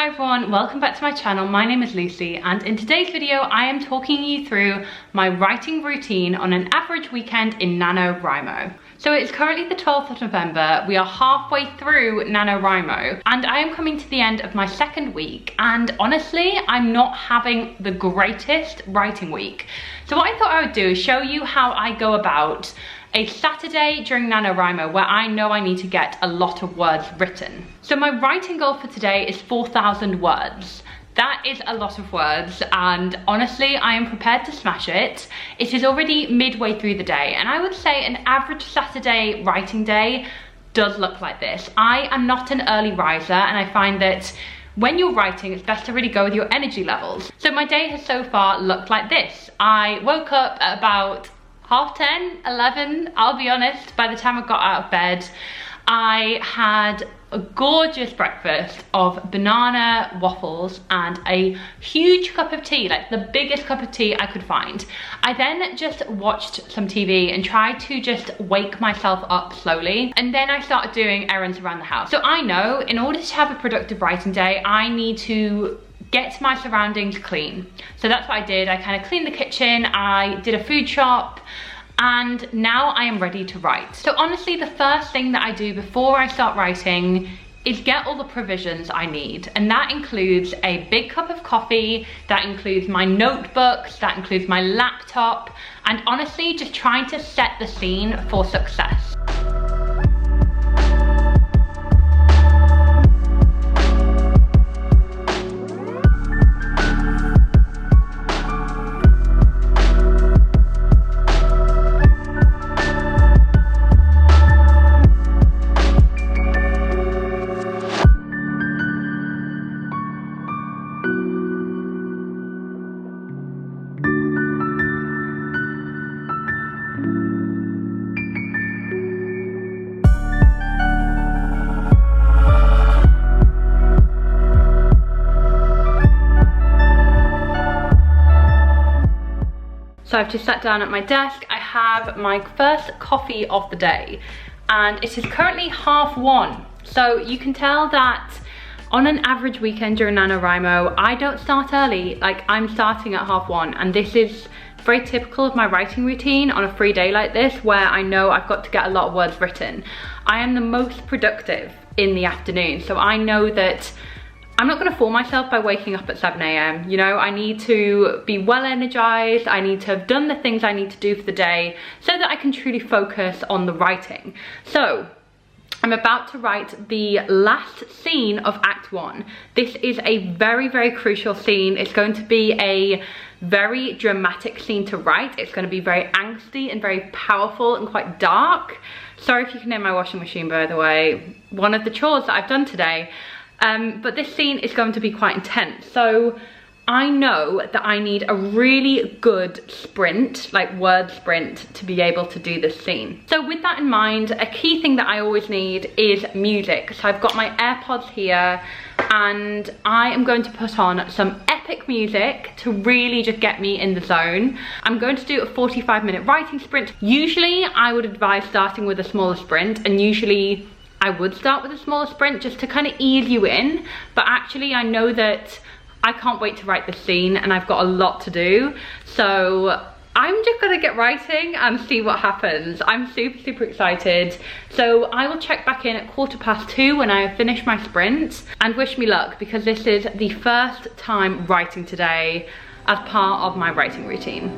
Hi everyone, welcome back to my channel. My name is Lucy and in today's video I am talking you through my writing routine on an average weekend in NaNoWriMo. So it's currently the 12th of November, we are halfway through NaNoWriMo and I am coming to the end of my second week, and honestly I'm not having the greatest writing week. So what I thought I would do is show you how I go about a Saturday during NaNoWriMo where I know I need to get a lot of words written. So my writing goal for today is 4,000 words. That is a lot of words and honestly I am prepared to smash it. It is already midway through the day and I would say an average Saturday writing day does look like this. I am not an early riser and I find that when you're writing, it's best to really go with your energy levels. So my day has so far looked like this. I woke up at about 10:30, 11, I'll be honest, by the time I got out of bed. I had a gorgeous breakfast of banana waffles and a huge cup of tea, like the biggest cup of tea I could find. I then just watched some TV and tried to just wake myself up slowly, and then I started doing errands around the house. So I know in order to have a productive writing day, I need to get my surroundings clean. So that's what I did. I kind of cleaned the kitchen, I did a food shop, and now I am ready to write. So honestly, the first thing that I do before I start writing is get all the provisions I need. And that includes a big cup of coffee, that includes my notebooks, that includes my laptop, and honestly, just trying to set the scene for success. So I've just sat down at my desk. I have my first coffee of the day and it is currently 1:30. So you can tell that on an average weekend during NaNoWriMo, I don't start early. Like I'm starting at 1:30, and this is very typical of my writing routine on a free day like this where I know I've got to get a lot of words written. I am the most productive in the afternoon, so I know that I'm not gonna fool myself by waking up at 7 AM. You know, I need to be well energized. I need to have done the things I need to do for the day so that I can truly focus on the writing. So I'm about to write the last scene of Act 1. This is a very, very crucial scene. It's going to be a very dramatic scene to write. It's going to be very angsty and very powerful and quite dark. Sorry if you can hear my washing machine, by the way. One of the chores that I've done today. But this scene is going to be quite intense. So I know that I need a really good sprint, like word sprint, to be able to do this scene. So with that in mind, a key thing that I always need is music. So I've got my AirPods here and I am going to put on some epic music to really just get me in the zone. I'm going to do a 45-minute writing sprint. Usually I would advise starting with a smaller sprint, and usually I would start with a smaller sprint just to kind of ease you in, but actually I know that I can't wait to write this scene and I've got a lot to do. So I'm just gonna get writing and see what happens. I'm super, super excited. So I will check back in at 2:15 when I have finished my sprint, and wish me luck because this is the first time writing today as part of my writing routine.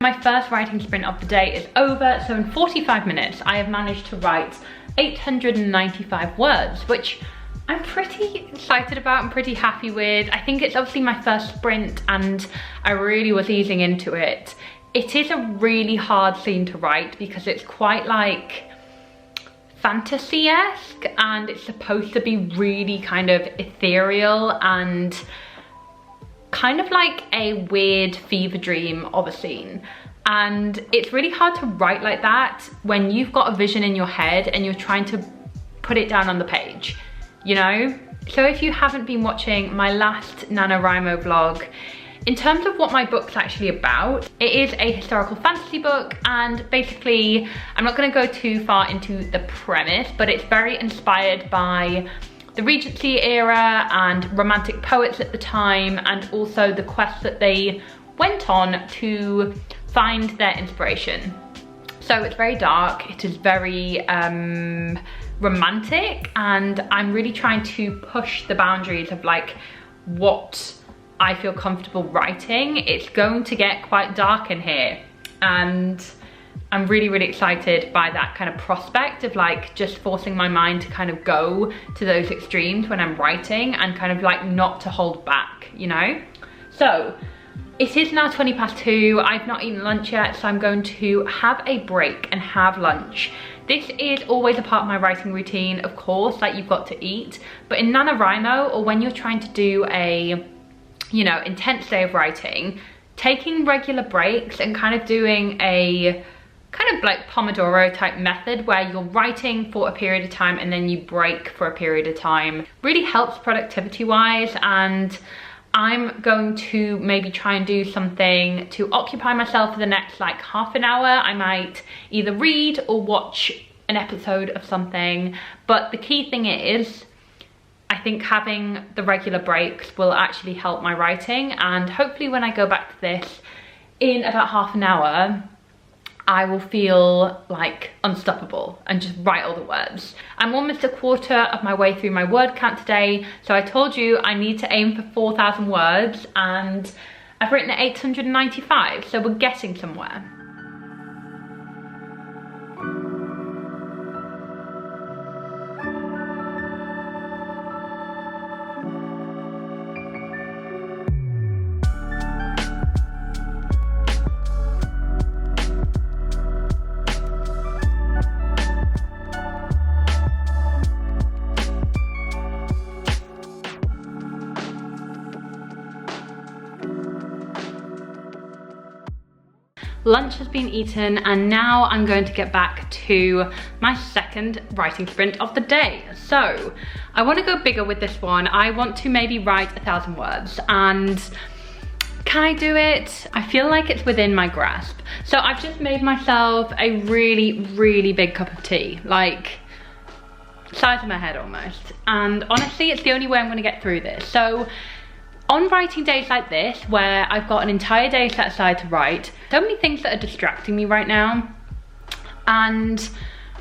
My first writing sprint of the day is over, so in 45 minutes I have managed to write 895 words, which I'm pretty excited about and pretty happy with. I think it's obviously my first sprint and I really was easing into it. it is a really hard scene to write because it's quite like fantasy-esque, and it's supposed to be really kind of ethereal and kind of like a weird fever dream of a scene. And it's really hard to write like that when you've got a vision in your head and you're trying to put it down on the page, you know? So if you haven't been watching my last NaNoWriMo vlog, in terms of what my book's actually about, it is a historical fantasy book, and basically, I'm not gonna go too far into the premise, but it's very inspired by the Regency era and romantic poets at the time, and also the quest that they went on to find their inspiration. So it's very dark, it is very romantic, and I'm really trying to push the boundaries of like what I feel comfortable writing. It's going to get quite dark in here, and I'm really, really excited by that kind of prospect of like just forcing my mind to kind of go to those extremes when I'm writing and kind of like not to hold back, you know? So it is now 2:20. I've not eaten lunch yet, so I'm going to have a break and have lunch. This is always a part of my writing routine, of course, like you've got to eat, but in NaNoWriMo, or when you're trying to do a, you know, intense day of writing, taking regular breaks and kind of doing a kind of like Pomodoro type method where you're writing for a period of time and then you break for a period of time really helps productivity wise. And I'm going to maybe try and do something to occupy myself for the next like half an hour. I might either read or watch an episode of something, but the key thing is, I think having the regular breaks will actually help my writing, and hopefully when I go back to this in about half an hour, I will feel like unstoppable and just write all the words. I'm almost a quarter of my way through my word count today, so I told you I need to aim for 4,000 words, and I've written 895, so we're getting somewhere. Lunch has been eaten, and now I'm going to get back to my second writing sprint of the day. So I want to go bigger with this one. I want to maybe write 1,000 words, and can I do it? I feel like it's within my grasp. So I've just made myself a really, really big cup of tea, like size of my head almost. And honestly, it's the only way I'm going to get through this. So on writing days like this, where I've got an entire day set aside to write, so many things that are distracting me right now. And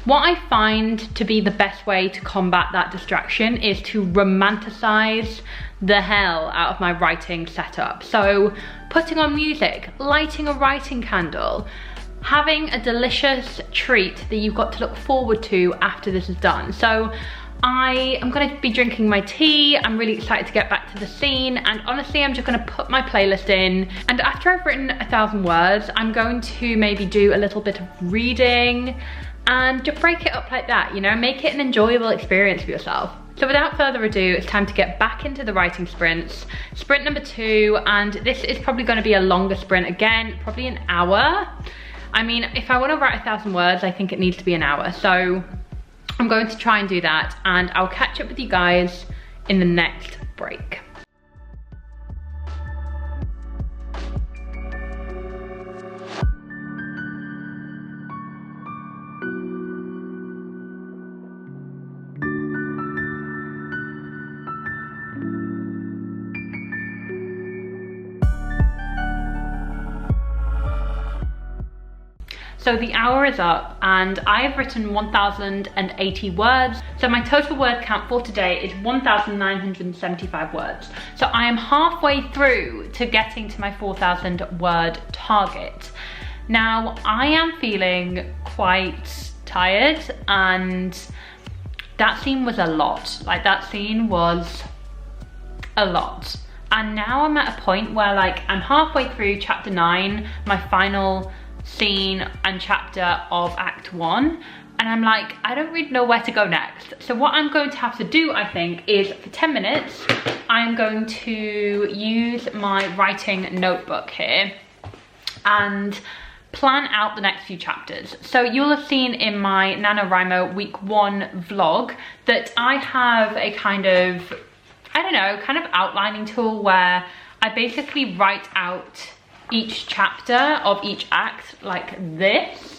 what I find to be the best way to combat that distraction is to romanticize the hell out of my writing setup. So putting on music, lighting a writing candle, having a delicious treat that you've got to look forward to after this is done. So I am going to be drinking my tea. I'm really excited to get back to the scene, and honestly I'm just going to put my playlist in, and after I've written 1,000 words I'm going to maybe do a little bit of reading and just break it up like that, you know, make it an enjoyable experience for yourself. So without further ado, it's time to get back into the writing sprints. Sprint number 2, and this is probably going to be a longer sprint again, probably an hour. I mean, if I want to write 1,000 words, I think it needs to be an hour, so I'm going to try and do that, and I'll catch up with you guys in the next break. So the hour is up and I've written 1,080 words. So my total word count for today is 1,975 words. So I am halfway through to getting to my 4,000 word target. Now I am feeling quite tired, and that scene was a lot. Like, that scene was a lot. And now I'm at a point where like I'm halfway through chapter 9, my final scene and chapter of Act 1. And I'm like, I don't really know where to go next. So what I'm going to have to do, I think, is for 10 minutes, I'm going to use my writing notebook here and plan out the next few chapters. So you'll have seen in my NaNoWriMo week 1 vlog that I have a kind of, I don't know, kind of outlining tool where I basically write out each chapter of each act like this.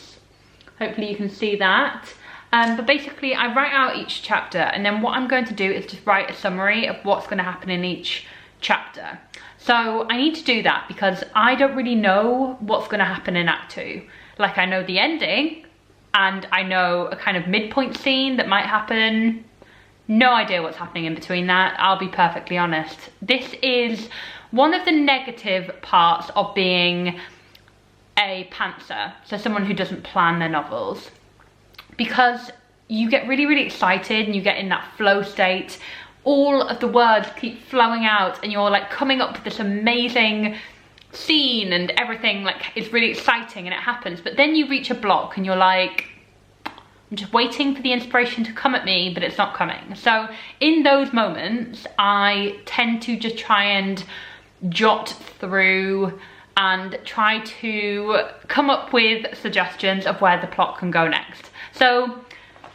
Hopefully you can see that. But basically I write out each chapter, and then what I'm going to do is just write a summary of what's going to happen in each chapter. So I need to do that because I don't really know what's going to happen in Act 2. Like, I know the ending and I know a kind of midpoint scene that might happen. No idea what's happening in between that, I'll be perfectly honest. This is one of the negative parts of being a pantser, so someone who doesn't plan their novels, because you get really, really excited and you get in that flow state. All of the words keep flowing out and you're like coming up with this amazing scene and everything like is really exciting and it happens, but then you reach a block and you're like, I'm just waiting for the inspiration to come at me, but it's not coming. So in those moments, I tend to just try and jot through and try to come up with suggestions of where the plot can go next. So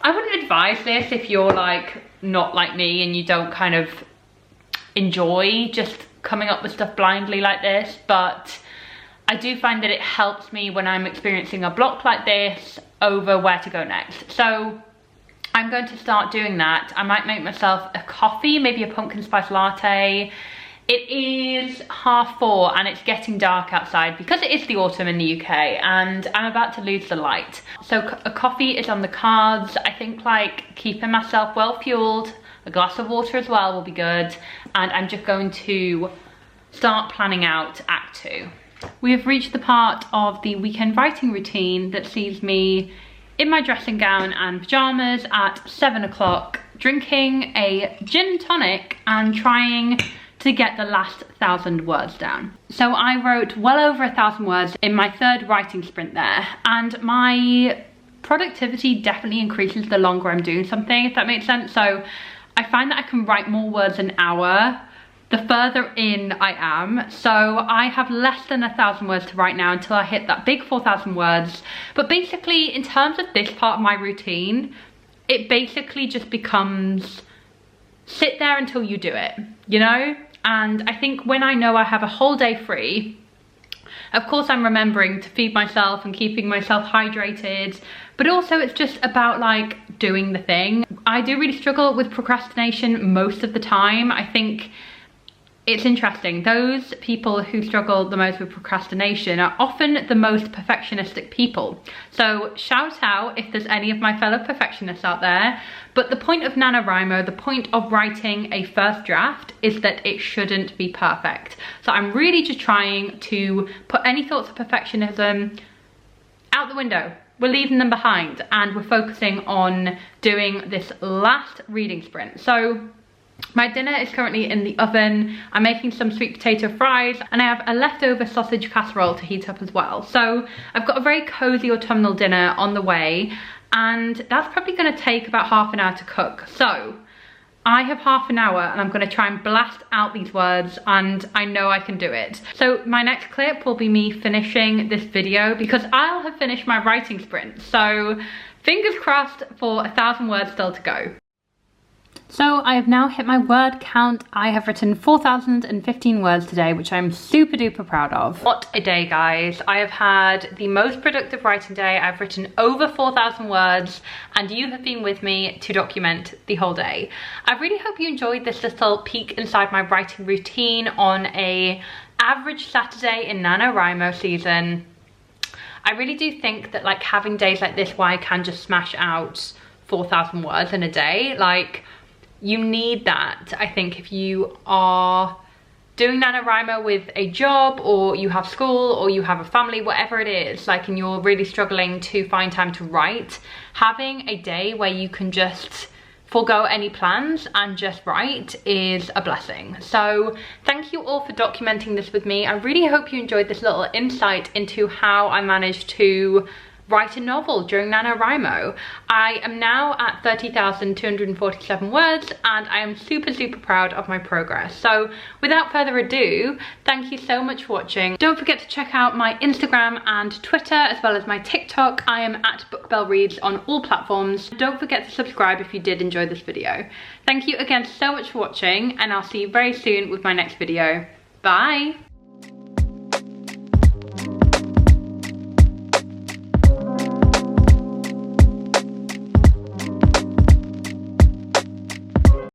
I wouldn't advise this if you're like not like me and you don't kind of enjoy just coming up with stuff blindly like this, but I do find that it helps me when I'm experiencing a block like this over where to go next. So I'm going to start doing that. I might make myself a coffee, maybe a pumpkin spice latte. It is 4:30 and it's getting dark outside because it is the autumn in the UK and I'm about to lose the light. So a coffee is on the cards. I think like keeping myself well fueled, a glass of water as well will be good. And I'm just going to start planning out Act 2. We have reached the part of the weekend writing routine that sees me in my dressing gown and pajamas at 7 o'clock, drinking a gin and tonic and trying to get the last 1,000 words down. So I wrote well over 1,000 words in my third writing sprint there, and my productivity definitely increases the longer I'm doing something, if that makes sense. So I find that I can write more words an hour the further in I am. So I have less than 1,000 words to write now until I hit that big 4,000 words. But basically, in terms of this part of my routine, it basically just becomes sit there until you do it, you know? And I think when I know I have a whole day free, of course I'm remembering to feed myself and keeping myself hydrated, but also it's just about like doing the thing. I do really struggle with procrastination most of the time. I think it's interesting. Those people who struggle the most with procrastination are often the most perfectionistic people. So shout out if there's any of my fellow perfectionists out there. But the point of NaNoWriMo, the point of writing a first draft is that it shouldn't be perfect. So I'm really just trying to put any thoughts of perfectionism out the window. We're leaving them behind and we're focusing on doing this last reading sprint. So my dinner is currently in the oven. I'm making some sweet potato fries and I have a leftover sausage casserole to heat up as well. So I've got a very cozy autumnal dinner on the way, and that's probably going to take about half an hour to cook. So I have half an hour and I'm going to try and blast out these words, and I know I can do it. So my next clip will be me finishing this video because I'll have finished my writing sprint. So fingers crossed for 1,000 words still to go. So I have now hit my word count. I have written 4,015 words today, which I'm super duper proud of. What a day, guys. I have had the most productive writing day. I've written over 4,000 words and you have been with me to document the whole day. I really hope you enjoyed this little peek inside my writing routine on a average Saturday in NaNoWriMo season. I really do think that like having days like this where I can just smash out 4,000 words in a day, like, you need that, I think, if you are doing NaNoWriMo with a job or you have school or you have a family, whatever it is, like, and you're really struggling to find time to write. Having a day where you can just forego any plans and just write is a blessing. So thank you all for documenting this with me. I really hope you enjoyed this little insight into how I managed to write a novel during NaNoWriMo. I am now at 30,247 words and I am super proud of my progress. So without further ado, thank you so much for watching. Don't forget to check out my Instagram and Twitter as well as my TikTok. I am at BookBellReads on all platforms. Don't forget to subscribe if you did enjoy this video. Thank you again so much for watching and I'll see you very soon with my next video. Bye!